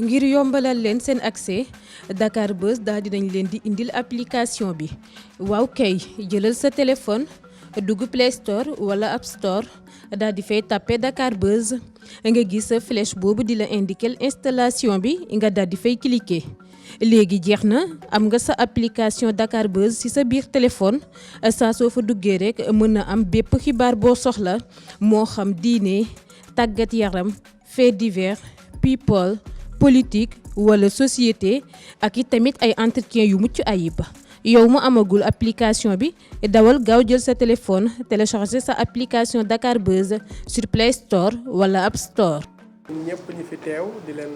ngir yombalal leen seen accès Dakar Buzz daal dinañ leen di indil application bi waaw kay jëlal sa téléphone dugg Play Store wala App Store daal di fay tapé Dakar Buzz nga gis sa flèche boobu di la indiquer installation bi nga daal di fay cliquer. léegi jeex na am nga sa application Dakar Buzz ci sa biir téléphone saa soo fa duggee rek mën na am bépp xibaar boo soxla moo xam diine tàggat yaram fait divers people politique wala société ak i tamit ay entretien yu mucc ayib. yow mu amagul application bi dawal gaaw jël sa téléphone télécharger sa application Dakar Buzz sur Play Store wala App Store. ñëpp ñi fi teew di leen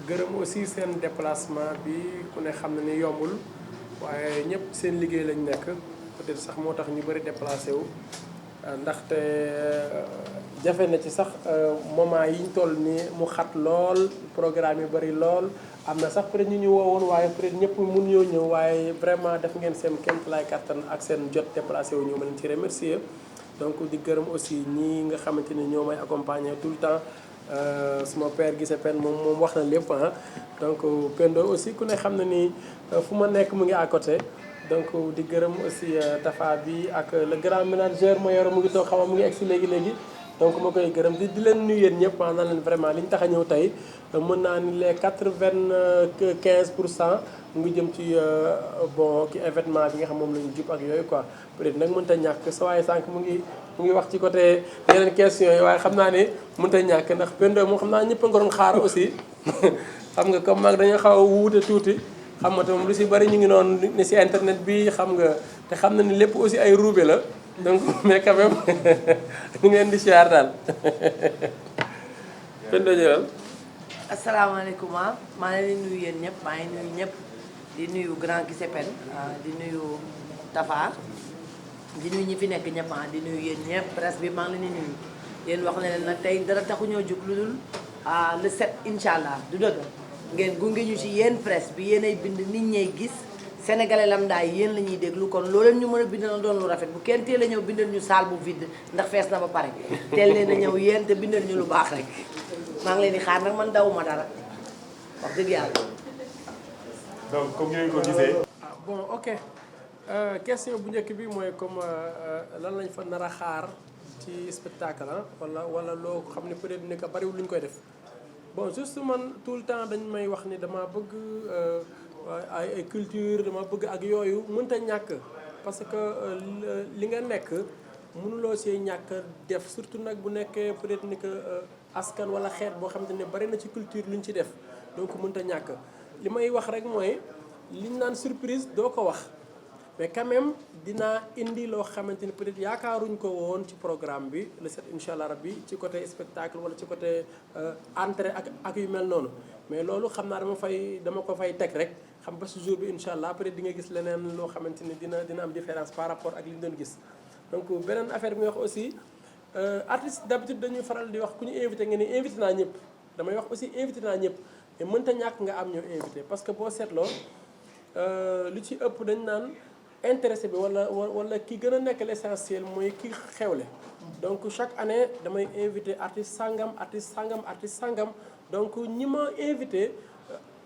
gërëm aussi seen déplacement bi ku ne xam na ni yombul waaye ñëpp seen liggéey lañ nekk peut-être sax moo tax ñu bëri déplacé wu ndaxte jafe na ci sax moment yi ñu toll nii mu xat lool programme yi bëri lool am na sax peut-être ñu woowoon waaye peut-être ñëpp mun ñoo ñëw waaye vraiment def ngeen seen kéemtalaay kattan ak seen jot déplacé wu ñu ma leen ci remercier donc di gërëm aussi ñii nga xamante ni ñoo may accompagner tout le temps. Suma père Guissé Pène moom wax na lépp donc Pendo aussi ku ne xam na ni fu ma nekk mu ngi à côté donc di gërëm aussi Tafa bi ak le grand manager ma yoro mu ngi toog xam mu ngi egg si léegi donc ma koy gërëm di leen nuyu yéen ñëpp naan leen vraiment li ñu tax a ñëw tey mën naa ni les 95% mu ngi jëm ci bon ki événement bi nga xam moom la ñu jub ak yooyu quoi peut-être nag mënut a ñàkk sa waaye sànq mu ngi wax ci côté yeneen questions yi waaye xam naa ne mënut a ñàkk ndax Pendo moom xam naa ñëpp a nga doon xaar aussi xam nga comme mag dañoo xaw a wuute tuuti xam nga tam lu si bari ñu ngi noonu ni si internet bi xam nga te xam na ni lépp aussi ay ruube la donc mais quand même ñu ngi leen di siyaar daal Pendo jëlal. asalaamaaleykum maa ngi leen di nuyu yéen ñëpp maa ngi nuyu ñëpp di nuyu grand Guissé Pène di nuyu Tafa di nuyu ñi fi nekk ñëpp di nuyu yéen ñëpp presse bi maa ngi leen di nuyu yéen wax ne leen nag tey dara taxuñoo jug lu dul le 7 incha allah du dëgg ngeen gunge ñu ci yéen presse bi yéen ay bind nit ñay gis sénégalais lambda yi yéen la ñuy déglu kon loo leen ñu mën a bindal doon lu rafet bu kenn teel a ñëw bindal ñu salle bu vide ndax fees na ba pare teel leen a ñëw yéen te bindal ñu lu baax rek maa ngi leen di xaar nag man dawuma dara wax dëgg yàlla. donc comme ngeen ko gisee. bon ok question bu njëkk bi mooy comme lan lañ fa nar a xaar ci spectacle wala loo xam ne peut-être ni que bariwul lu ñu koy def bon juste man tout le temps dañ may wax ni dama bëgg ay culture dama bëgg ak yooyu mënta ñàkk parce que li nga nekk mënuloo see ñàkk def surtout nag bu nekkee peut-être ni que askan wala xeet boo xamante ne bari na ci culture lu ñu ci def donc mënta ñàkk li may wax rek mooy liñ naan surprise doo ko wax mais quand même dinaa indi loo xamante ni peut-être yaakaaruñ ko woon ci programme bi le 7 incha allah rabbi ci côté spectacle wala ci côté entrée ak yu mel noonu mais loolu xam naa dama ko fay teg rek xam ba si jour bi incha allah peut-être di nga gis leneen loo xamante ni dina am différence par rapport ak li ñu doon gis donc beneen affaire bi nga wax aussi artiste d'habitude dañuy faral di wax ku ñu invité nga ni invité naa ñëpp damay wax aussi invité naa ñëpp mais mënta ñàkk nga am ñoo invité parce que boo seetloo lu ci ëpp dañ naan intéressé bi wala ki gën a nekk l'essentiel mooy ki xewle donc chaque année damay invité artiste sangam donc ñi ma invité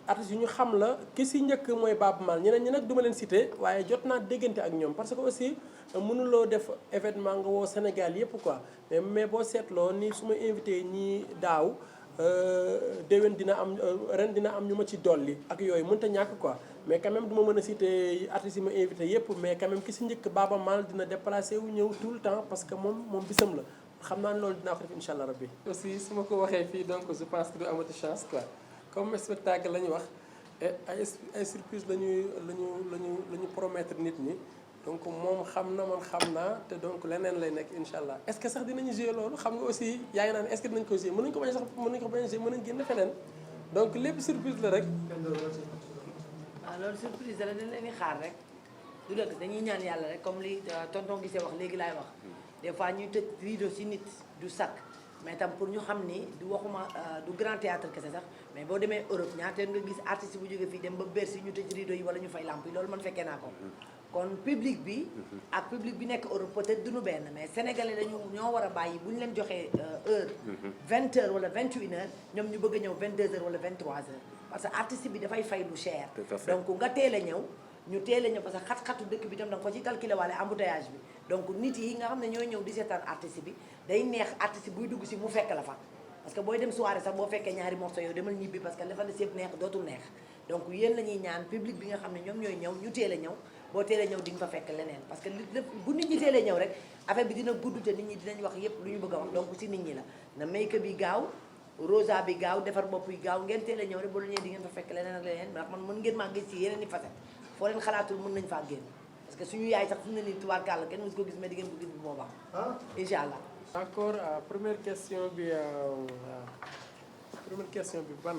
artistes yu ñu xam la ki si njëkk mooy Baaba Maal ñeneen ñi nag duma leen cité waaye jot naa déggante ak ñoom parce que aussi mënuloo def événement nga woo Sénégal yëpp quoi mais boo seetloo ni su ma invité ñii daaw déwén ren dina am ñu ma ci dolli ak yooyu mënta ñàkk quoi mais quand même du ma mën a citer artistes yi ma invité yëpp mais quand même ki si njëkk Baaba Maal dina déplacé wu ñëw tout le temps parce que moom bisam la xam naa ne loolu dinaa ko def incha allah rabbi aussi su ma ko waxee fii donc je pense que du amati chance quoi comme spectacle la ñu wax ay surprise la ñu promettre nit ñi donc moom xam na man xam naa te donc leneen lay nekk incha allah est-ce que sax dinañu jouer loolu xam nga aussi yaa ngi naan est-ce que dinañ ko jouer mën nañu ko bañ a jouer mën nañu génn feneen donc lépp surprise la rek. waaw loolu surprise la dañ leen di xaar rek du dëgg dañuy ñaan yàlla rek comme li tonton Guissé wax léegi laay wax des fois ñuy tëj rideau ci nit du sakk. mais tam pour ñu xam ni du waxuma du grand théâtre kese sax mais boo demee Europe ñaata nga gis artiste bu jógee fii dem ba Bercy ñu tëj rideau yi wala ñu fay lamp yi loolu man fekkee naa ko kon public bi ak public bi nekk Europe peut-être duñu benn mais sénégalais ñoo war a bàyyi bu ñu leen joxee heure 20h wala 21h ñoom ñu bëgg a ñëw 22h wala 23h parce que artiste bi dafay fay lu cher donc nga teel a ñëw ñu teel a ñëw parce que xat-xatu dëkk bi tam da nga ko ci calculer waale embouteillage bi donc nit yi nga xam ne ñooy ñëw di seetaan artiste bi day neex artiste buy dugg si mu fekk la fa parce que booy dem soirée sax boo fekkee ñaari morceau yow demal ñibbi parce que dafa des yëpp neex dootul neex donc yéen la ñuy ñaan public bi nga xam ne ñoom ñooy ñëw ñu teel a ñëw boo teel a ñëw di nga fa fekk leneen parce que bu nit ñi teelee ñëw rek affaire bi dina gudd te nit ñi dinañ wax yépp lu ñu bëgg a wax donc si nit ñi la na make-up bi gaaw rosa bi gaaw defar bopp yi gaaw ngeen teel a ñëw rek boo ñëwee di ngeen fa fekk leneen ak leneen ndax man mën ngeen maa gis ci yeneen i facette foo leen xalaatul mën nañ faa génn parce que suñu yaay sax fu mu ne nii tubaarkàlla kenn musu ko gis mais di ngeen ko gis bu boobaa incha allah d'accord première question bi ban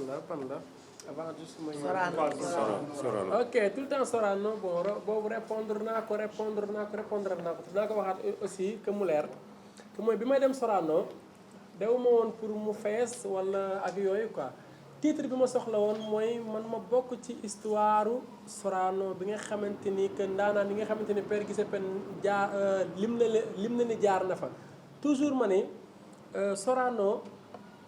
la avant juste ma Sorano ok tout le temps Sorano bon boobu répondre naa ko dinaa ko waxaat aussi que mu leer que mooy bi may dem Sorano dewuma woon pour mu fees wala ak yooyu quoi titre bi ma soxla woon mooy man ma bokk ci histoire Sorano bi nga xamante ni que ndaanaan yi nga xamante ni Père Guissé Péne jaar lim na ni jaar na fa toujours ma ne Sorano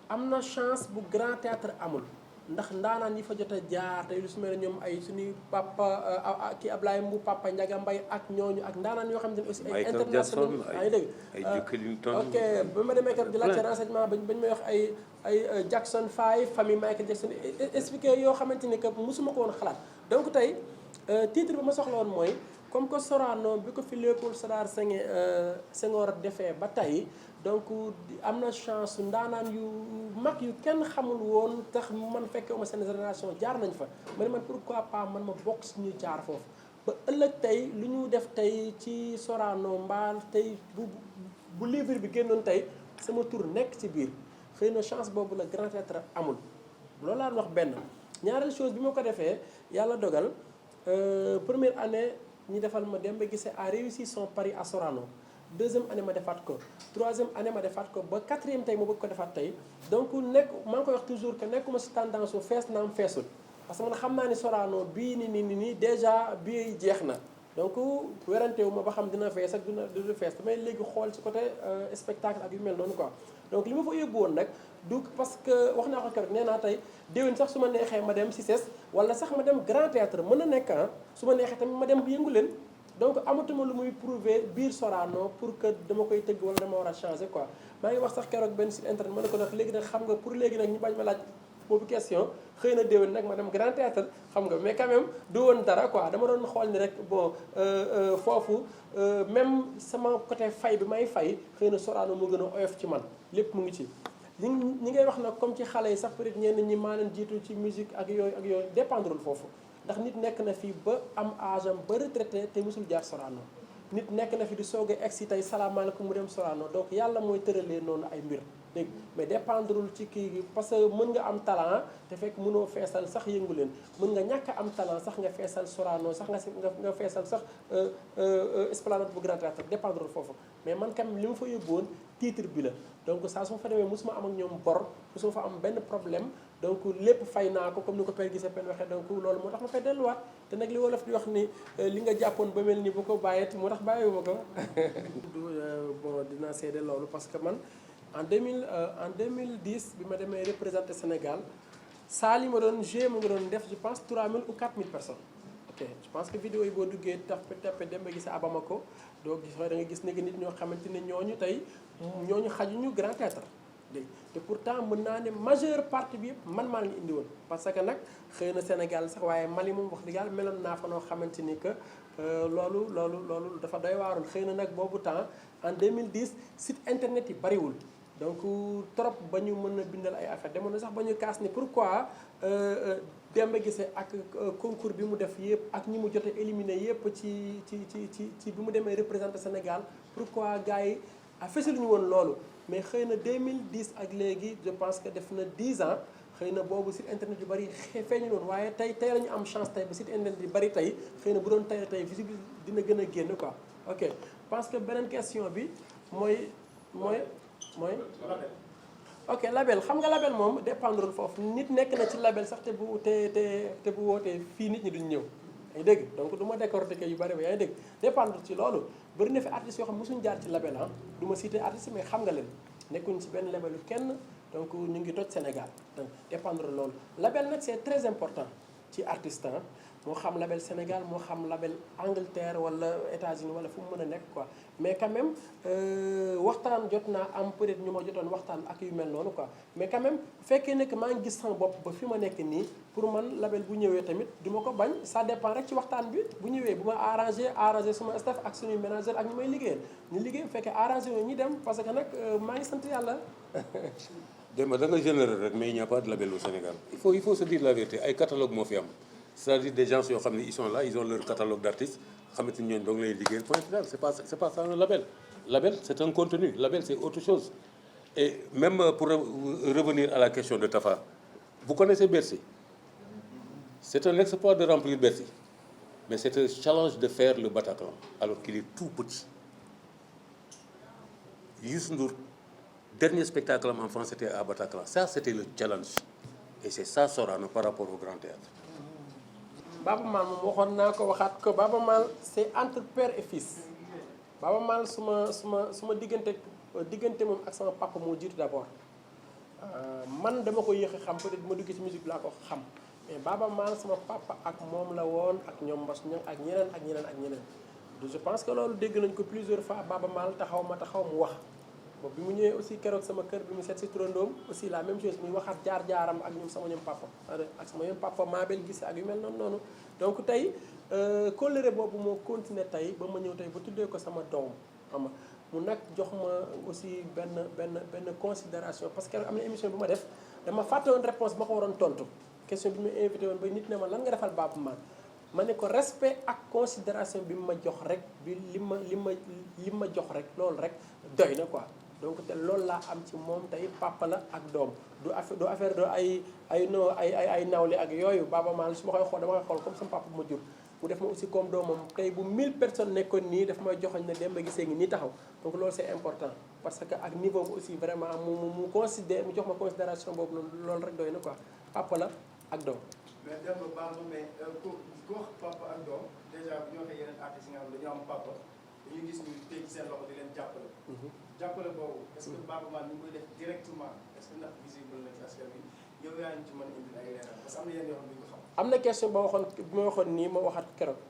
am na chance bu Grand Théâtre amul ndax ndaanaan yi fa jot a jaar tey lu su mel ne ñoom ay suñuy papa kii Ablaye Mbu papa Ndiaga Mbaye ak ñooñu ak ndaanaan yoo xam ne aussi ay international yaa ngi dégg ok ba ma demee kër di laajte renseignement bañ may wax ay Jackson 5 famille Michael Jackson expliqué yoo xamante ni que mosuma ko woon xalaat donc tey titre bi ma soxla woon mooy comme que Sorano bi ko fi Léopold Sédar Senghor defee ba tey donc am na chance ndaanaan yu mag yu kenn xamul woon tax man fekkee ma seen génération jaar nañ fa ma ne man pourquoi pas man ma bokk si ñuy jaar foofu ba ëllëg tey lu ñu def tey ci Sorano mbaal tey bu livre bi génnoon tey sama tur nekk ci biir xëy na chance boobu la Grand Théâtre amul loolu laa wax benn ñaareel chose bi ma ko defee yàlla dogal première année ñi defal ma Demba Guissé a réussi son pari à Sorano deuxième année ma defaat ko troisième année ma defaat ko ba quatrième tey ma bëgg ko defaat tey donc maa ngi koy wax toujours que nekkuma si tendance su fees naam feesul parce que man xam naa ni Sorano bii nii déjà bii jeex na donc werante wu ma ba xam dina fees ak dina fees damay léegi xool ci côté spectacle ak yu mel noonu quoi donc li ma fa yóbbu woon nag du parce que wax naa ko keroog nee naa tey déwén sax su ma neexee ma dem CICES wala sax ma dem Grand Théâtre mën na nekk su ma neexee tamit ma dem yëngu leen donc amatuma lu muy prouver biir Sorano pour que dama koy tëgg wala dama war a changer quoi maa ngi wax sax keroog benn site internet ma ne ko nag léegi nag xam nga pour léegi nag ñu bañ ma laaj boobu question xëy na déwén nag ma dem Grand Théâtre xam nga mais quand même du woon dara quoi dama doon xool ni rek bon foofu même sama côté fay bi may fay xëy na Sorano moo gën a oyof ci man lépp mu ngi ci ñi ngay wax nag comme ci xale yi sax peut-être ñenn ñi maa leen jiitu ci musique ak yooyu dépendrul foofu ndax nit nekk na fi ba am âge am ba retraité te musul jaar Sorano nit nekk na fi di soog a egg si tey salaamaaleykum mu dem Sorano donc yàlla mooy tëralee noonu ay mbir dégg mais dépendrul ci kii parce que mën nga am talent te fekk mënoo feesal sax yëngu leen mën nga ñàkk am talent sax nga feesal Sorano sax nga feesal sax esplanade bu Grand Théâtre dépendrul foofu mais man kam li ma fa yóbbuwoon titre bi la donc saa su ma fa demee mosuma am ak ñoom bor mosuma fa am benn problème donc lépp fay naa ko comme ni ko Père Guissé Péne waxee donc loolu moo tax ma fay delluwaat te nag li wolof di wax ni li nga jàppoon ba mel ni bu ko bàyyeeti moo tax bàyyiwuma ko bon dinaa seede loolu parce que man en 2010 bi ma demee représenté Sénégal saal yi ma doon joué ma nga doon def je pense 3000 ou 4000 personnes ok je pense que vidéo yi boo duggee tappe Demba Guissé à Bamako doo gis da nga gis ne nit ñoo xamante ne ñooñu tey ñooñu xajuñu Grand Théâtre dégg te pourtant mën naa ne majeure partie bi yëpp man maa ngi indi woon parce que nag xëy na Sénégal sax waaye Mali moom wax dëgg yàlla meloon naa fa noo xamante ni que loolu dafa doy waarul xëy na nag boobu temps en 2010 site internet yi bariwul donc trop ba ñu mën a bindal ay affaire demoon na sax ba ñu kaas ni pourquoi Demba Guissé ak concours bi mu def yëpp ak ñi mu jot a éliminé yëpp ci bi mu demee représenté Sénégal pourquoi gars yi fësaluñu woon loolu mais xëy na 2010 ak léegi je pense que def na 10 ans xëy na boobu site internet yu bari feeñu noonu waaye tey la ñu am chance tey ba site internet yu bari tey xëy na bu doon tey visible dina gën a génn quoi ok parce que beneen question bi mooy ok label xam nga label moom dépendrul foofu nit nekk na ci label sax te bu wootee fii nit ñi duñ ñëw yaa ngi dégg donc du ma décortiquer yu bëri ba yaa ngi dégg dépendre ci loolu bëri na fi artistes yoo xam mosuñu jaar ci label ah du ma citer artistes mais xam nga leen nekkuñ ci benn labelu kenn donc ñu ngi toj Sénégal donc dépendre loolu label nag c'est très important ci artiste ah moo xam label Sénégal moo xam label Angleterre wala États-Unis wala fu mu mën a nekk quoi mais quand même waxtaan jot naa am peut-être ñu ma jotoon waxtaan ak yu mel noonu quoi mais quand même bu fekkee nekk maa ngi gis sama bopp ba fi ma nekk nii pour man label bu ñëwee tamit du ma ko bañ ça dépend rek ci waxtaan bi bu ñëwee bu ma arrangé suma staff ak suñuy manager ak ñu may liggéeyal ñu liggéey bu fekkee arrangé wu ñu dem parce que nag maa ngi sant yàlla. Demba da nga généreux rek mais il n'y a pas de label au Sénégal il faut se dire la vérité ay catalogue moo fi am c'est-à-dire des gens yoo xam ne ils sont là ils ont leur catalogue d'artistes xamante ni ñooñu dong lay liggéeyal point final c'est pas ça un label. Label c'est un contenu, label c'est autre chose. Et même pour revenir à la question de Tafa, vous connaissez Bercy. C'est un exploit de remplir Bercy, mais c'est un challenge de faire le Bataclan alors qu'il est tout petit. Youssou Ndour, dernier spectacle en France c'était à Bataclan. Ça c'était le challenge. Et c'est ça Sorano par rapport au Grand Théâtre. Baaba Maal moom waxoon naa ko waxaat ko Baaba Maal c'est entre père et fils. Baaba Maal suma diggante moom ak sama papa moo jiitu d'abord man dama ko yéex a xam peut-être ma dugg ci musique bi laa ko xam mais Baaba Maal sama papa ak moom la woon ak ñoom Mbas ñoom ak ñeneen je pense que loolu dégg nañ ko plusieurs fois Baaba Maal taxaw mu wax boobu bi mu ñëwee aussi keroog sama kër bi mu seet si turandoom aussi la même chose muy waxaat jaar-jaaram ak ñoom sama ñoom papa ak sama ñoom papa Mabel gis ak yu mel noonu donc tey kóllëre boobu moo continuer tey ba ma ñëw tey ba tuddee ko sama doom xam nga mu nag jox ma aussi benn considération parce que am na émission bi ma def dama fàtte woon réponse ba ko waroon tontu question bi ma invité woon ba nit ne ma lan nga defal Baaba Maal ma ne ko respect ak considération bi ma jox rek bi li ma jox rek loolu rek doy na quoi donc te loolu laa am ci moom tey papa la ak doom du affaire do ay nawle ak yooyu Baaba Maal su ma koy xool dama koy xool comme sama papa bu ma jur mu def ma aussi comme doomam tey bu 1000 personnes nekkoon nii daf may joxoñ ne Demba Guissé ngi nii taxaw donc loolu c'est important parce que ak niveau bi aussi vraiment mu jox ma considération boobu noonu loolu rek doy na quoi papa la ak doom. mais Demba baax na mais ku wax papa ak doom déjà bu ñu waxee yeneen artistes yi nga xam ne dañoo am papa dañuy gis ñu teg seen loxo di leen jàppale. jàppale boobu est-ce que Baaba Maal ñu ngi koy def directement est-ce que ndax visible na ci askan wi yow yaa ñu ci mën a indil ay leeral parce que am na yenn yoo xam ne duñ ko xam. am na question ba ma waxoon nii ma waxaat keroog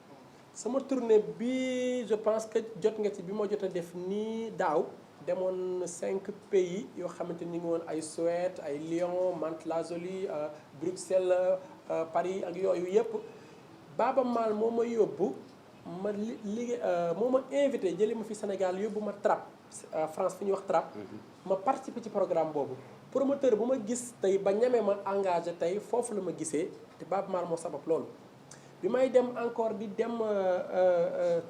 sama tournée bi je pense que jot nga ci bi ma jot a def nii daaw demoon 5 pays yoo xamante ni ñu ngi woon ay Suède ay Lyon Mantes-la-Jolie Bruxelles Paris ak yooyu yëpp Baaba Maal moo ma yóbbu ma liggéey moo ma invité jëlee ma fi Sénégal yóbbu ma TRAP France fi ñuy wax TRAP ma participer ci programme boobu promoteur bu ma gis tey ba ñemee ma engagé tey foofu la ma gisee te Baaba Maal moo sabab loolu bi may dem encore di dem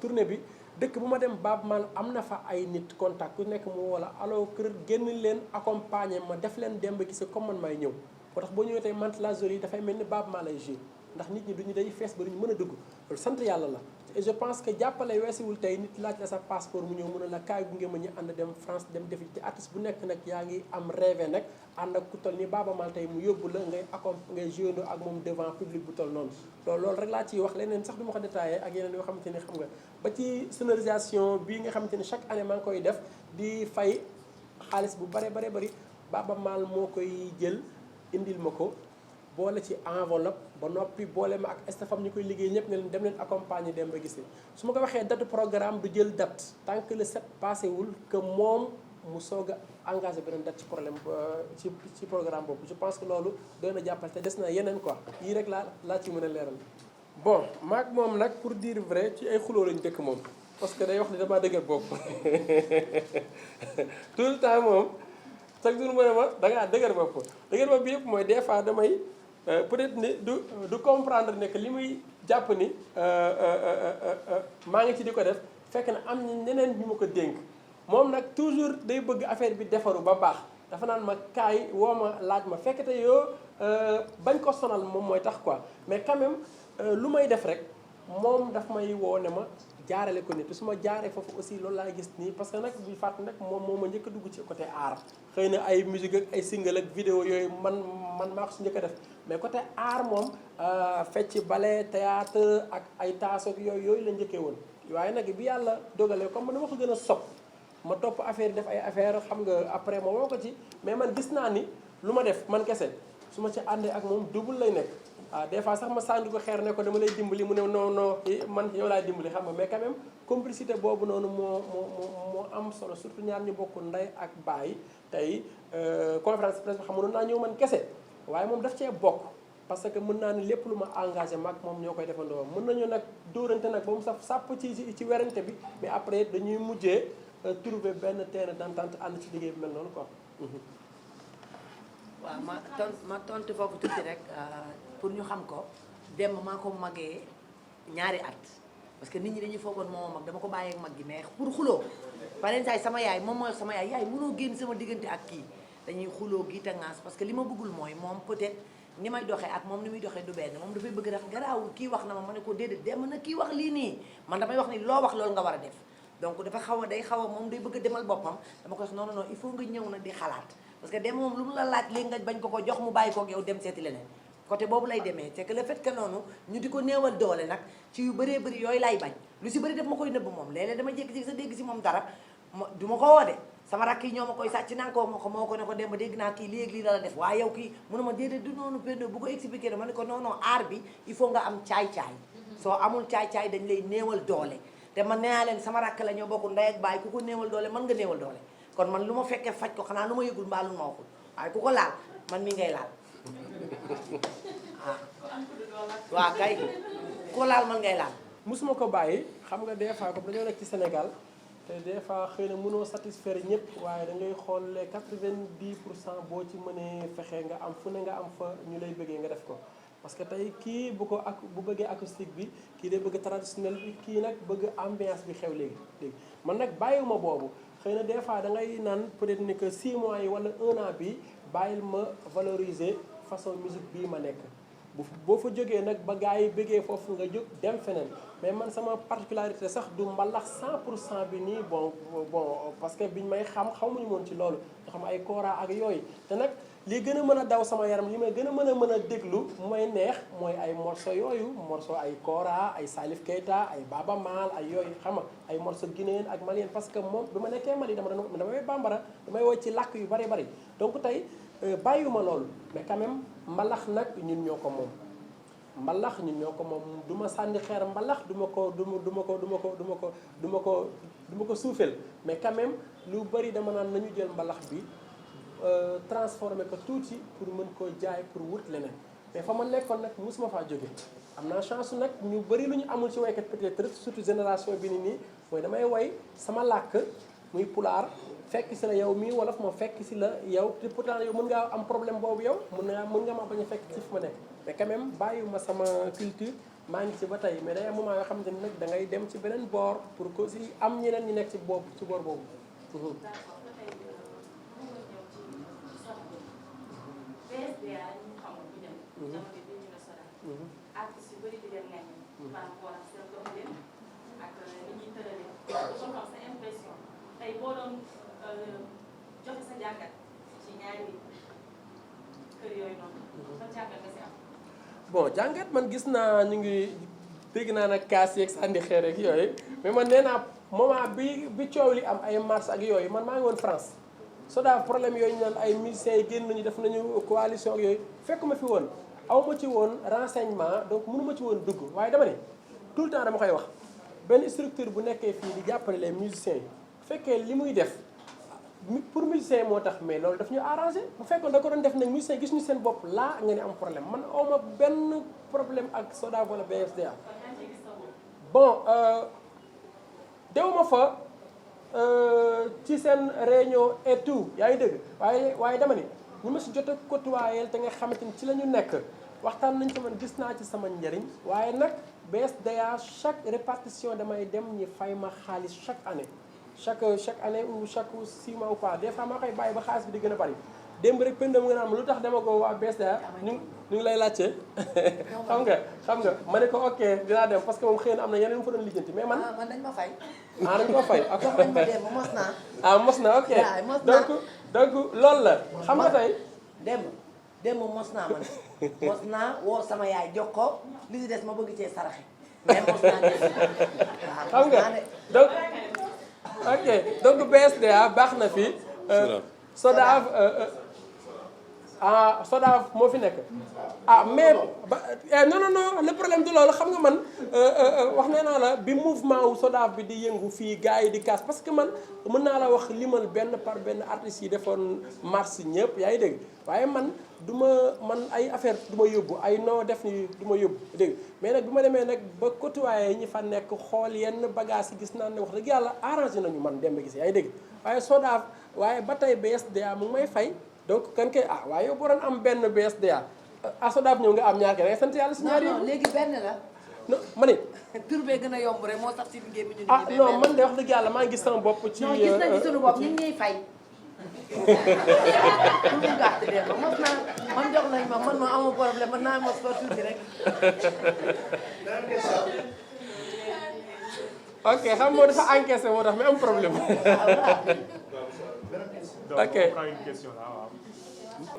tournée bi dëkk bu ma dem Baaba Maal am na fa ay nit contact ku nekk mu wala allo kër génn leen accompagner ma def leen Demba Guissé comme man may ñëw moo tax boo ñëwee tey Mantes-la-Jolie dafay mel ni Baaba Maal ay joué ndax nit ñi duñu day fees ba duñu mën a dugg loolu sant yàlla la et je pense que jàppale weesiwul tey nit laaj la sa passeport mu ñëw mën a la kaay gunge ma ñu ànd dem France dem defi ci artiste bu nekk nag yaa ngi am rêve nag ànd ak ku toll ni Baaba Maal tey mu yóbbu la ngay joué ak moom devant public bu toll noonu loolu rek laa ciy wax leneen sax du ma ko détaillé ak yeneen yoo xamante ni xam nga ba ci sonorisation bii nga xamante ni chaque année maa ngi koy def di fay xaalis bu bare bëri Baaba Maal moo koy jël indil ma ko boole ci enveloppe ba noppi boole ma ak stafam ñu koy liggéey ñëpp ne leen dem leen accompagner Demba Guissé su ma ko waxee date programme du jël date tant que le 7 passé wul que moom mu soog a engagé beneen date ci problème ci programme boobu je pense que loolu doon na jàppale te des na yeneen quoi yii rek laa ci mën a leeral. bon maag moom nag pour dire vrai ci ay xuloo lañu dëkk moom parce que day wax ni damaa dëgër bopp tout le temps moom chaque jour mu ne ma dangaa dëgër bopp bi yëpp mooy des fois damay. peut-être ni du comprendre ne que li muy jàpp ni maa ngi ci di ko def fekk na am na ñeneen ñu ma ko dénk moom nag toujours day bëgg affaire bi defaru ba baax dafa naan ma kaay woo ma laaj ma fekk te yoo bañ ko sonal moom mooy tax quoi mais quand même lu may def rek moom daf may woo ne ma jaarale ko ni te su ma jaaree foofu aussi loolu laa gis nii parce que nag bu fàtt nag moom moo ma njëkk a dugg ci côté art xëy na ay musique ak ay single ak vidéo yooyu man maa ko su njëkk a def mais côté art moom fecc ballet théâtre ak ay taasoog yooyu la njëkkee woon waaye nag bi yàlla dogalee comme man dama ko gën a sopp ma topp affaire yi def ay affaire xam nga après ma woo ko ci mais man gis naa ni lu ma def man kese su ma ci àndee ak moom double lay nekk waaw des fois sax ma sànni ko xeer ne ko dama lay dimbali mu ne non man yow laay dimbali xam nga mais quand même complicité boobu noonu moo am solo surtout ñaar ñu bokk ndey ak baay tey conférence de presse bi xam mënoon naa ñëw man kese waaye moom daf cee bokk parce que mën naa ni lépp lu ma engagé mag moom ñoo koy defandoo mën nañu nag dóorante nag ba mu saf sàpp ci werante bi mais après dañuy mujjee trouver benn terrain d'entente ànd ci liggéey bi mel noonu quoi. waaw ma tontu foofu tuuti rek pour ñu xam ko dem maa ko magee ñaari at parce que nit ñi dañuy foogoon moo mag dama ko bàyyi ak mag gi mais pour xuloo pareen saay sama yaay moom mooy sama yaay mënoo génn sama diggante ak kii dañuy xuloo gii ta ngaas parce que li ma bëggul mooy moom peut-être ni may doxee ak moom ni muy doxee du benn moom dafay bëgg rek garaawul kii wax na ma ne ko déedéet dem na kii wax lii nii man damay wax ni loo wax loolu nga war a def donc dafa xaw a day xaw a moom day bëgg a demal boppam dama ko wax non non il faut nga ñëw nag di xalaat parce que dem moom lu mu la laaj léegi nga bañ ko jox mu bàyyi koog yow dem seeti leneen côté boobu lay demee c'est que le fait que noonu ñu di ko néewal doole nag ci yu bëree bëri yooyu lay bañ lu si bëri def ma koy nëbb moom léeg-léeg dama jékki-jékki sa dégg si moom dara du ma ko woo de sama rakk yi ñoo ma koy sàcc naan ko moo ko ne ko dem ba dégg naa kii léegi lii la def waaye yow kii mënu ma déedéet du noonu Pendo bu ko expliqué dama ne ko non non aar bi il faut nga am caay-caay soo amul caay-caay dañ lay néewal doole te man nee naa leen sama rakk la ñoo bokk ndey ak baay ku ko néewal doole mën nga néewal doole kon man lu ma fekkee faj ko xanaa lu ma yëgul mbaa lu ma waxul waaye ku ko laal man mi ngay laal waaw kay ku ko laal man ngay laal musuma ko bàyyi xam nga des fois comme dañoo nekk ci Sénégal te des fois xëy na mënoo satisfaire ñëpp waaye da ngay xool les 90% boo ci mënee fexe nga am fu ne nga am fa ñu lay bëggee nga def ko parce que tey kii bu bëggee acoustique bi kii day bëgg traditionnel bi kii nag bëgg ambiance bi xew léegi man nag bàyyiwuma boobu xëy na des fois da ngay naan peut-être ni que 6 mois yi wala 1 an bi bàyyil ma valoriser façon musique bii ma nekk boo fa jógee nag ba gars yi bëggee foofu nga jóg dem feneen mais man sama particularité sax du mbalax 100% bi nii bon parce que biñ may xamuñu woon ci loolu nga xam ay kora ak yooyu te nag li gën a mën a daw sama yaram li may gën a mën a déglu mooy neex mooy ay morceau yooyu morceau ay kora ay Salif Keita ay Baba Maal ay yooyu xam nga ay morceau guinéen ak malien parce que moom bi ma nekkee Mali damay bambara damay woy ci làkk yu bari donc tey bàyyiwuma loolu mais quand même mbalax nag ñun ñoo ko moom mbalax ñun ñoo ko moom du ma sànni xeer mbalax du ma ko suufeel mais quand même lu bari dama naan nañu jël mbalax bi transformé ko tuuti pour mën koo jaay pour wut leneen mais fa ma nekkoon nag mosuma faa jóge am naa chance nag ñu bari lu ñu amul ci waykat peut-être surtout génération bi nii mooy damay way sama làkk muy pulaar fekk si la yow mii wolof ma fekk si la yow te pourtant yow mën ngaa am problème boobu yow mën nga ma bañ a fekk ci fi ma nekk mais quand même bàyyiwuma sama culture maa ngi ci ba tey mais day am moment yoo xamante ni nag da ngay dem ci beneen boor pour que aussi am ñeneen ñi nekk ci boor boobu. artistes yu bëri di leen ngañ par rapport ak seen doxalin ak ni ñuy tëralee ko xam sa impression tey boo doon joxe sa jàngat ci ñaari kër yooyu noonu ban jàngat nga si am bon jàngat man gis naa ñu ngi dégg naa nag kaas yeeg sànni xeer ak yooyu mais man nee naa moment bi coow li am ay mars ak yooyu man maa ngi woon France Sodav problème yooyu ñu naan ay musiciens yi génn nañu def nañu coalition ak yooyu fekk ma fi woon aw ma ci woon renseignement donc mënu ma ci woon dugg waaye dama ne tout le temps dama koy wax benn structure bu nekkee fii di jàppale les musiciens yi bu fekkee li muy def pour musiciens yi moo tax mais loolu daf ñu arrangé bu fekkoon da ko doon def nag musiciens yi gis ñu seen bopp laa nga ne am problème man aw ma benn problème ak Sodav wala BSDA bon dewuma fa ci seen réunion et tout yaa ngi dégg waaye dama ne ñu ma si jot a côtoyer te nga xamante ni ci la ñu nekk waxtaan nañ ci man gis naa ci sama njëriñ waaye nag BSDA chaque répartition damay dem ñi fay ma xaalis chaque année ou chaque 6 mois ou pas des fois maa koy bàyyi ba xaalis bi di gën a bari démb rek pëndam nga naan lu tax dama ko waa BSDA ñu ngi lay laajte xam nga ma ne ko ok dinaa dem parce que moom xëy na am na yeneen fa doon lijjanti mais man. man dañ ma fay. dañ ko fay ak jox nañ ma démb mos naa. mos na ok mos naa donc loolu la xam nga tey. démb mos naa man mos naa woo sama yaay jox ko li ci des ma bëgg cee saraxe mais mos naa démb. xam nga donc ok donc BSDA baax na fi. SODAV SODAV moo fi nekk mais non le problème du loolu xam nga man wax nee naa la bi mouvement wu SODAV bi di yëngu fii gars yi di kaas parce que man mën naa la wax limal benn par benn artistes yi defoon marche ñëpp yaa ngi dégg waaye man man ay affaire du ma yóbbu ay noo def ni du ma yóbbu dégg mais nag bi ma demee nag ba côtoyé ñi fa nekk xool yenn bagages yi gis naa ne wax dëgg yàlla arrangé nañu man Demba Guissé yaa ngi dégg waaye SODAV waaye ba tey BSDA mu ngi may fay donc kan kay waaye yow boo doon am benn BSDA SODAV ñëw nga am ñaar kay da ngay sant yàlla si ñaar yi. non léegi benn la. non ma ne. tur bee gën a yomb rek moo tax si liggéey bi ñu. non man de wax dëgg yàlla maa ngi gis sama bopp. ci non gis nañu suñu bopp ñu ngi ñuy fay. pour mu gàtt dee ba mos naa man jox nañ ma man ma amoo problème man naa mos ko tuuti rek. ok xam moo dafa encaissé moo tax mais am problème.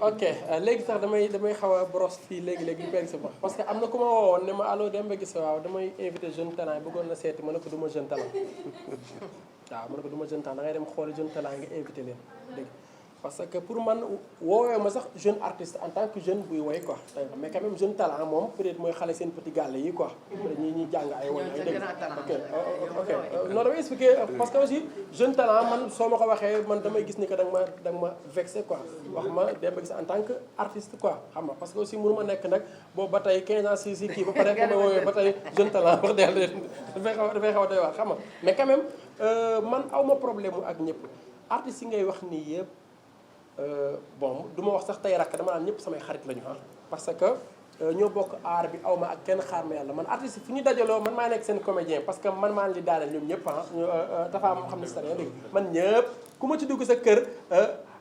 ok léegi sax damay xaw a brosse fii léegi benn si wax parce que am na ku ma woowoon ne ma allo Demba Guissé waaw damay invité jeune talent yi bëggoon na seeti ma ne ko du ma jeune talent waaw ma ne ko du ma jeune talent da ngay dem xooli jeune talent nga invité leen dégg parce que pour man woowee ma sax jeune artiste en tant que jeune buy woy quoi mais quand même jeune talent moom peut-être mooy xale seen petit gàlle yi quoi peut-être ñuy jàng ay woy ay dégg ok non damay expliquer parce que aussi jeune talent man soo ma ko waxee man damay gis ni que da nga ma vexé quoi wax ma Demba Guissé en tant que artiste quoi xam nga parce que aussi mënu ma nekk nag boobu ba tey 15 ans si kii ba pare ko ma woowee ba tey jeune talent wax dëgg dafay xaw a doy waar xam nga mais quand même man aw ma problème ak ñëpp artistes yi ngay wax nii yëpp bon du ma wax sax tey rakk dama naan ñëpp samay xarit lañu parce que ñoo bokk aar bi aw ma ak kenn xaar ma yàlla man artiste fi ñu dajaloo man maa nekk seen comédien parce que man maa li daaneel ñoom ñëpp dafa am xam ne si tane dégg man ñëpp ku ma ci dugg sa kër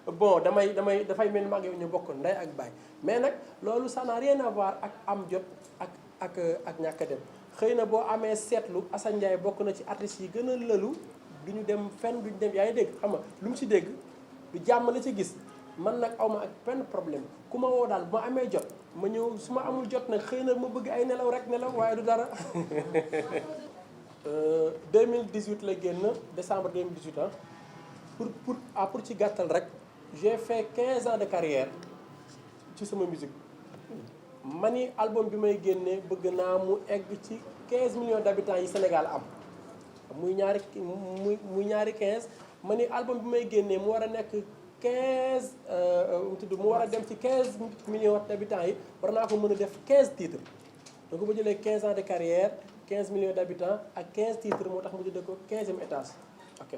bon dafay mel ni maa ngi yow ñu bokk ndey ak baay mais nag loolu ça n'a rien à voir ak am jot ak ñàkk a dem xëy na boo amee seetlu Assane Ndiaye bokk na ci artistes yi gën a lëlu du ñu dem fenn duñu dem yaa ngi dégg xam nga lu mu ci dégg du jàmm la ci gis man nag awma ak benn problème ku ma woo daal bu ma amee jot ma ñëw su ma amul jot nag xëy na ma bëgg ay nelaw rek nelaw waaye du dara 2018 la génn décembre 2018 pour ci gàttal rek j'ai fait 15 ans de carrière ci sama musique ma ni album bi may génnee bëgg naa mu egg ci 15 millions d'habitants yi Sénégal am muy ñaari 15 ma ni album bi may génnee mu war a nekk 15 mu war a dem ci 15 millions d'habitants yi war naa ko mën a def 15 titres donc bu jëlee 15 ans de carrière 15 millions d'habitants ak 15 titres moo tax mu tuddee ko 15e étage ok.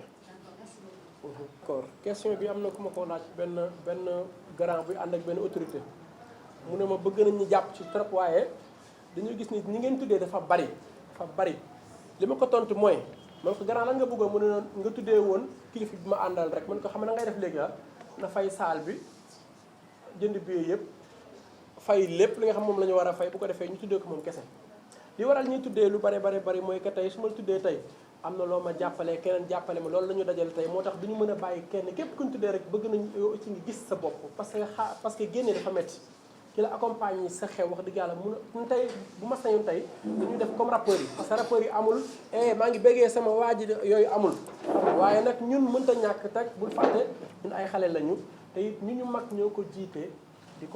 d'accord question bi am na ku ma ko laaj benn grand buy ànd ak benn autorité mu ne ma bëgg nañ ñu jàpp ci trop waaye dañuy gis ni ñi ngeen tuddee dafa bari li ma ko tontu mooy. man ko grand lan nga bëggoon mu ne noonu nga tuddee woon kilifa bi ma àndal rek man ko xam ne ngay def léegi na fay saal bi jënd billet yëpp fay lépp li nga xam moom la ñu war a fay bu ko defee ñu tuddee ko moom kese li waral ñuy tuddee lu bari mooy que tey su ma tuddee tey am na loo ma jàppalee keneen jàppale ma loolu la ñu dajale tey moo tax du ñu mën a bàyyi kenn képp ku ñu tuddee rek bëgg nañ ci nga gis sa bopp parce que génne dafa métti ki la accompagne sa xew wax dëgg yàlla mun tey bu ma sañoon tey dañu def comme rappeurs yi parce que rappeurs yi amul maa ngi béggee sama waa ji yooyu amul waaye nag ñun mënta ñàkk teg bul fàtte ñun ay xale lañu te it ñu mag ñoo ko jiite di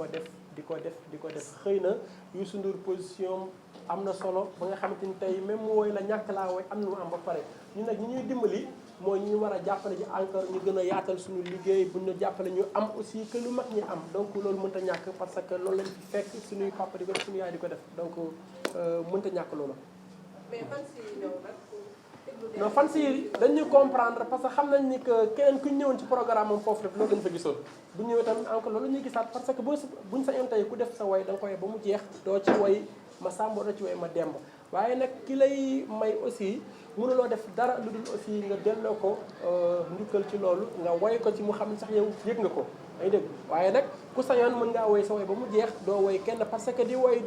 ko def xëy na Youssou Ndour position am na solo ba nga xamante ni tey même wooy la ñàkk laa wooy am na mu am ba pare ñun nag ñi ñuy dimbali mooy ñu war a jàppale ji encore ñu gën a yaatal suñu liggéey bu ñu jàppale ñu am aussi que lu mag ñi am donc loolu mënta ñàkk parce que loolu lañ fi fekk suñuy papa di ko def suñu yaay di ko def donc mënta ñàkk loolu. mais fan si ñëw nag. non fan si dañuy comprendre parce que xam nañ ni que keneen ku ñëwoon ci programme am foofu rek loolu dañ fa gisoon bu ñëwee tamit encore loolu ñuy gisaat parce que buñ sañoon tey ku def sa way da nga koy ba mu jeex doo ci way ma sàmbo doo ci way ma demb waaye nag ki lay may aussi mënuloo def dara lu dul aussi nga delloo ko njukkal ci loolu nga woy ko ci mu xam ne sax yow yëg nga ko ay dégg waaye nag ku sañoon mën ngaa woy sa woy ba mu jeex doo woy kenn parce que di woy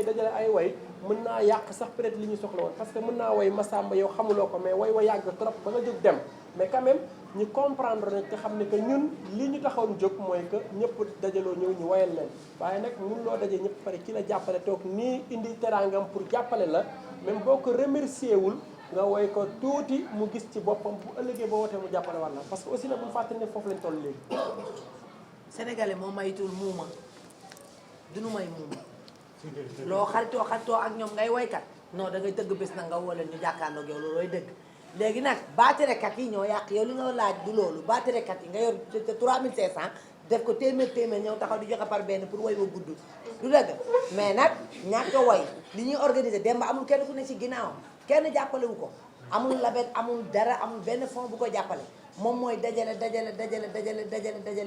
dajale ay woy mën naa yàq sax peut-être li ñu soxla woon parce que mën naa woy Massamba yow xamuloo ko mais woy wa yàgg trop ba nga jóg dem mais quand même ñu comprendre nag te xam ne que ñun li ñu taxoon jóg mooy que ñëpp dajaloo ñëw ñu woyal leen waaye nag mun loo daje ñëpp pare ki la jàppale toog nii indi teraangam pour jàppale la même boo ko remercier wul nga woy ko tuuti mu gis ci boppam bu ëllëgee boo wootee mu jàppale war la parce que aussi nag bu fàttali ne foofu lañ toll léegi. sénégalais moo maytul muuma duñu may muuma loo xaritoo ak ñoom ngay woykat non da ngay tëgg bés na nga woo leen ñu jàkkaarloog yow loolooy dëgg léegi nag baatirekat yi ñoo yàq yow li nga laaj du loolu baatirekat yi nga yor 3500 def ko téeméer ñëw taxaw di joxe par benn pour woy ba gudd du dëgg mais nag ñàkk a woy li ñuy organiser dem ba amul kenn ku ne ci ginnaaw kenn jàppalewu ko amul labet amul dara amul benn fond bu ko jàppale moom mooy dajale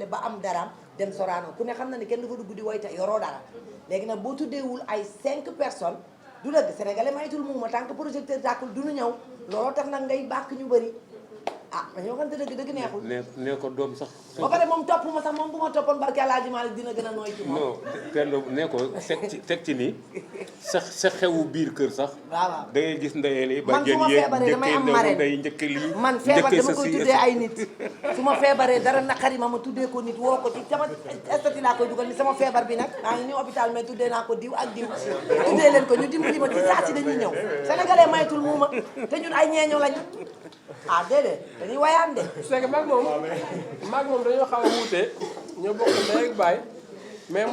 ba am daraam dem Sorano ku ne xam na ne kenn du fa dugg di woy te yoroo dara léegi nag boo tuddeewul ay 5 personnes du dëgg sénégalais mayitul muuma tant que projecteur tàkkul du ñu ñëw looloo tax nag ngay bàkk ñu bëri ah dañoo xamante dëgg neexul. nee ko doom sax. ba pare moom topp ma sax moom bu ma toppoon barke Alaaji Maalik dina gën a nooy ci moom. non kenn nee ko teg ci nii sa xewu biir kër sax. waaw da ngay gis ndeyeel yi. man su ma feebaree damay am marraine njëkk lii man feebar dama koy tuddee ay nit su ma feebaree dara naqari ma tuddee ko nit woo ko ci sama statut laa koy dugal ni sama feebar bi nag maa ngi nii hôpital mais tuddee naa ko diw ak diw tuddee leen ko ñu dimbali ma ci saa si dañuy ñëw sénégalais maytul muuma te ñun ay ñeeño lañu ah déedéet dañuy wayaan de. c'est que maag moom dañoo xaw a wuute ñoo bokk ndey ak baay mais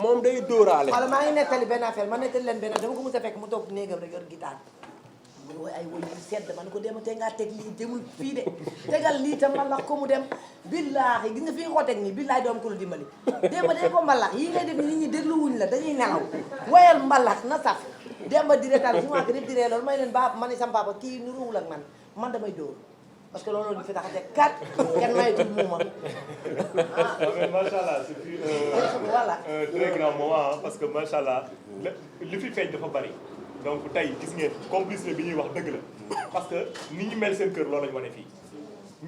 moom day dóoraale. wala maa ngi nettali benn affaire ma nettali leen benn dama ko mos a fekk mu toog néegam rek yor guitare muy woy ay woy yu sedd man ko dema te ngaa teg lii demul fii de tegal lii te mbalax ko mu dem billaahi gis nga fi nga ko teg nii billaahi doom ko lu dimbali démba dee ko mbalax yi ngay def ni nit ñi dégluwuñ la dañuy nelaw woyal mbalax na saf démba di retaan su ma ko def di ree loolu may leen ba ma ne sama papa kii nuruwul ak man damay dóor parce que loolu ñu fi tax a teg kat kenn mayetul muuma. mais macha allah c'est puis voilà très grand moment parce que macha allah li fi feeñ dafa bari donc tey gis ngeen complicité bi ñuy wax dëgg la parce que ni ñu mel seen kër loolu lañu wane fii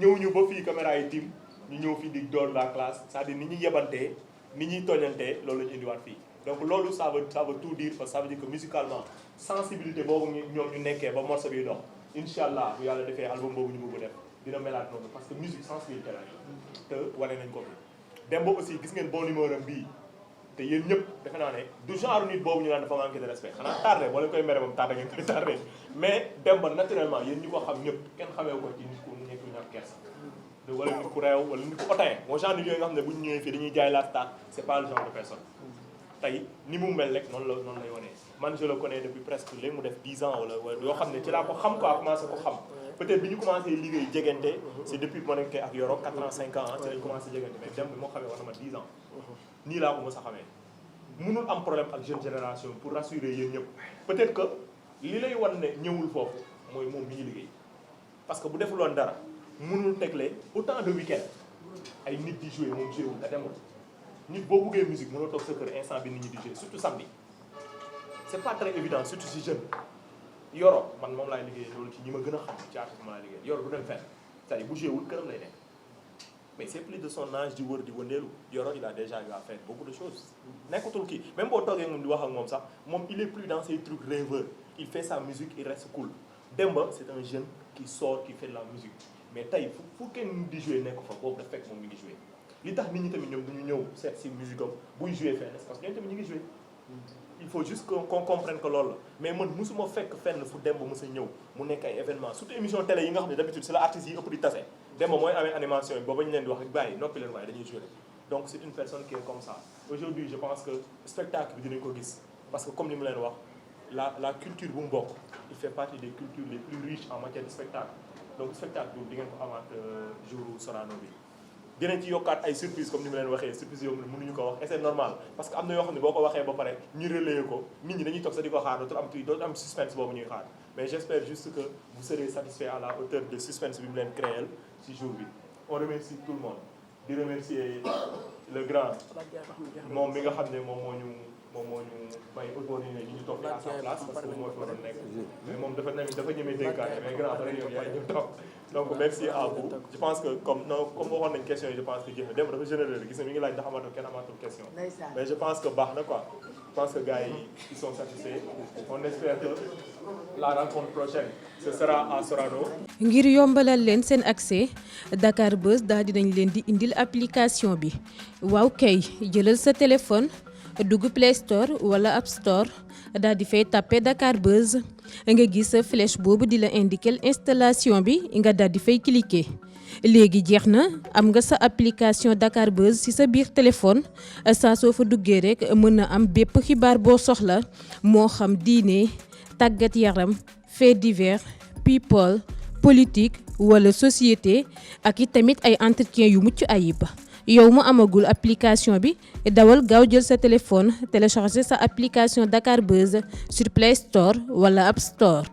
ñëw ñu ba fii caméra yi tim ñu ñëw fii di door la classe c'est-à-dire ni ñuy yebantee ni ñuy tooñantee loolu la ñu indiwaat fii donc loolu ça veut tout dire parce que ça veut dire que musicalement sensibilité boobu ñoom ñu nekkee ba morceau bi dox incha allah bu yàlla defee album boobu ñu bëgg def dina melaat noonu parce que musique sensibilité la te wane nañ ko fi Demba aussi gis ngeen bon numéro am bii te yéen ñëpp defe naa ne du genre nit boobu ñu naan dafa manqué de respect xanaa tardé boo leen koy mere moom tardé ngeen koy tardé mais Demba naturellement yéen ñi ko xam ñëpp kenn xamee ko ci nit ku nekk ñu ñàkk kersa wala nit ku réew wala nit ku otin moo genre nit yooyu nga xam ne bu ñu ñëwee fii dañuy jaay la star c'est pas le genre de personne tey ni mu mel rek noonu lay wanee man je le connais depuis presque léegi mu def 10 ans wala yoo xam ne ci laa ko xam quoi commencé ko xam peut-être bi ñu commencé liggéey jegante c'est depuis mu nekkee ak Yoro 4 ans 5 ans ci lañ commencé jegante mais dem bi moo xamee war na ma 10 ans nii laa ko mos a xamee mënul am problème ak jeune génération pour rassurer yéen ñëpp peut-être que li lay wan ne ñëwul foofu mooy moom mi ngi liggéey parce que bu defuloon dara mënul tegle autant de week-end ay nit di jouer moom jouer wul nga demul nit boo buggee musique mënoo toog sa kër instant bi nit ñi di jouer surtout samedi c'est pas très évident surtout si jeune Yoro man moom laay liggéey loolu ci ñi ma gën a xam ci artiste ma laay liggéey Yoro du dem fenn c'est-à-dire bu jouer wul këram lay nekk mais c'est plus de son âge di wër di wëndeelu Yoro il a déjà eu à faire beaucoup de choses nekkatul kii même boo toogee moom di wax ak moom sax moom il est plus dans ses trucs rêveurs il fait sa musique il reste cool Demba c'est un jeune qui sort qui fait de la musique mais tey fu kenn di jouer nekk fa boobu daf fekk moom mi ngi jouer li tax nit ñi tamit ñoom duñu ñëw seet si musique am buy jouer fenn parce que ñoom tamit ñu ngi jouer il faut juste qu'on comprenne que loolu la mais man musuma fekk fenn fu Demba mës a ñëw mu nekk ay événement surtout émission télé yi nga xam ne d'habitude c'est la artistes yi ëpp di tase Demba mooy amee animation yi booba ñu leen di wax rek bàyyi noppi leen waaye dañuy jouer donc c'est une personne qui est comme ça aujourd'hui je pense que spectacle bi dinañ ko gis parce que comme li mu leen wax la culture bu mu bokk il fait partie des cultures les plus riches en matière de spectacle donc spectacle boobu di ngeen ko amaat jour Sorano bi dinañ ci yokkaat ay surprise comme ni ma leen waxee surprise yoo xam ne mënuñu ko wax et c'est normal parce que am na yoo xam ne boo ko waxee ba pare ñu relayer ko nit ñi dañuy toog sax di ko xaar dootul am suspense boobu ñuy xaar mais j'espère juste que vous serez satisfait à la hauteur de suspense bi mu leen créel ci jour bi on remercie tout le monde di remercier le grand moom mi nga xam ne moom moo ñu moom moo ñu may opportunité ñu toog à sa place parce que moo fi waroon nekk mais moom dafa ñemee dénkaane mais grand dana yow yaay ñu toog donc merci à vous je pense que comme waxoon nañ question yi je pense que jeex na dem dafa généreux gis na mi ngi laaj ndax amatul kenn amatul question mais je pense que baax na quoi je pense que gars yi ils sont satisfaits on espère que la rencontre prochaine ce sera à Sorano. ngir yombalal leen seen accès Dakar Buzz daal dinañ leen di indil application bi waaw kay jëlal sa téléphone dugg Play Store wala App Store daal di fay tapé Dakar Buzz nga gis sa flèche boobu di la indiquer installation bi nga daal di fay cliquer. léegi jeex na am nga sa application Dakar Buzz ci sa biir téléphone saa soo fa duggee rek mën na am bépp xibaar boo soxla moo xam diine tàggat yaram fait divers people politique wala société ak it tamit ay entretien yu mucc ayib. yow mu amagul application bi dawal gaaw jël sa téléphone télécharger sa application Dakar Buzz sur Play Store wala App Store.